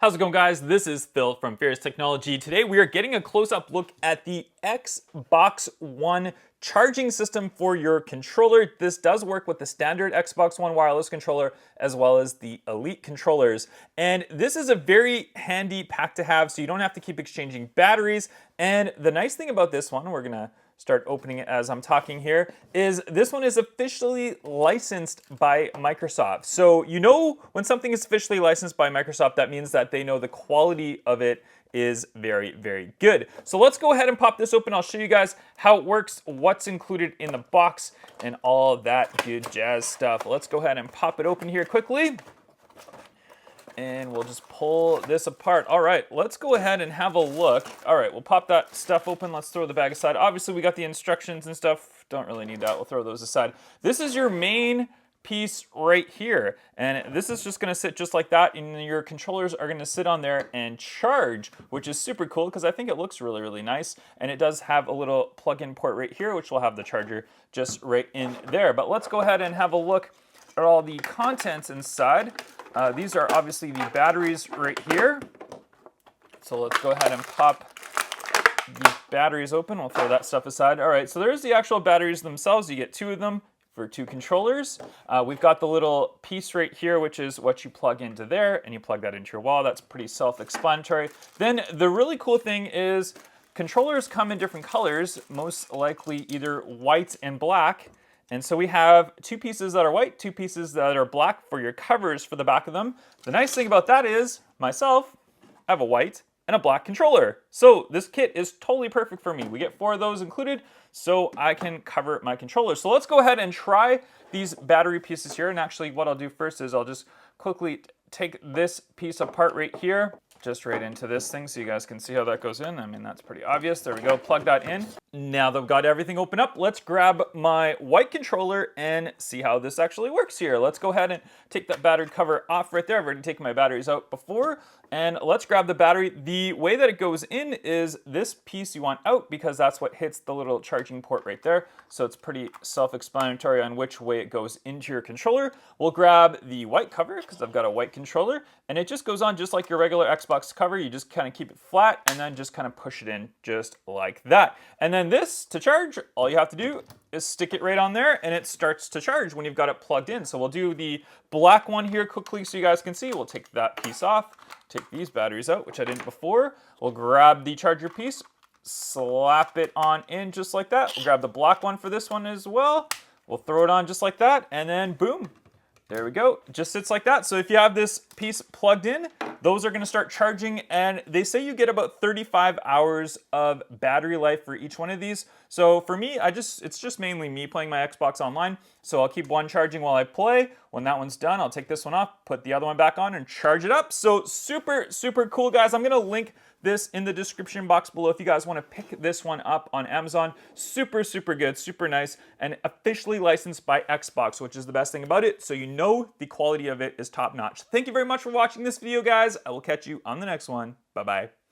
How's it going, guys? This is Phil from Fierce Technology. Today we are getting a close-up look at the Xbox One charging system for your controller. This does work with the standard Xbox One wireless controller as well as the Elite controllers. And this is a very handy pack to have, so you don't have to keep exchanging batteries. And the nice thing about this one, we're gonna start opening it as I'm talking here, is this one is officially licensed by Microsoft. So you know when something is officially licensed by Microsoft, that means that they know the quality of it is very, very good. So let's go ahead and pop this open. I'll show you guys how it works, what's included in the box, and all that good jazz stuff. Let's go ahead and pop it open here quickly. And we'll just pull this apart. All right, let's go ahead and have a look. All right, we'll pop that stuff open. Let's throw the bag aside. Obviously, we got the instructions and stuff. Don't really need that. We'll throw those aside. This is your main piece right here. And this is just gonna sit just like that, and your controllers are gonna sit on there and charge, which is super cool because I think it looks really, really nice. And it does have a little plug-in port right here, which will have the charger just right in there. But let's go ahead and have a look at all the contents inside. These are obviously the batteries right here. So let's go ahead and pop the batteries open. We'll throw that stuff aside. All right, so there's the actual batteries themselves. You get two of them for two controllers. We've got the little piece right here, which is what you plug into there, and you plug that into your wall. That's pretty self-explanatory. Then the really cool thing is controllers come in different colors, most likely either white and black. And so we have two pieces that are white, two pieces that are black for your covers for the back of them. The nice thing about that is, myself, I have a white and a black controller. So this kit is totally perfect for me. We get 4 of those included, so I can cover my controller. So let's go ahead and try these battery pieces here. And actually what I'll do first is I'll just quickly take this piece apart right here, just right into this thing so you guys can see how that goes in. I mean, that's pretty obvious. There we go, plug that in. Now that I've got everything open up, let's grab my white controller and see how this actually works here. Let's go ahead and take that battery cover off right there. I've already taken my batteries out before. And let's grab the battery. The way that it goes in is this piece you want out because that's what hits the little charging port right there. So it's pretty self-explanatory on which way it goes into your controller. We'll grab the white cover because I've got a white controller, and it just goes on just like your regular Xbox cover. You just kind of keep it flat and then just kind of push it in just like that. And then this, to charge, all you have to do is stick it right on there and it starts to charge when you've got it plugged in. So we'll do the black one here quickly so you guys can see. We'll take that piece off, take these batteries out, which I didn't before. We'll grab the charger piece, slap it on in just like that. We'll grab the black one for this one as well. We'll throw it on just like that, and then boom. There we go, it just sits like that. So if you have this piece plugged in, those are gonna start charging, and they say you get about 35 hours of battery life for each one of these. So for me, it's just mainly me playing my Xbox online. So I'll keep one charging while I play. When that one's done, I'll take this one off, put the other one back on and charge it up. So super, super cool, guys. I'm gonna link this in the description box below if you guys want to pick this one up on Amazon. Super, super good, super nice, and officially licensed by Xbox, which is the best thing about it. So you know the quality of it is top notch. Thank you very much for watching this video, guys. I will catch you on the next one. Bye-bye.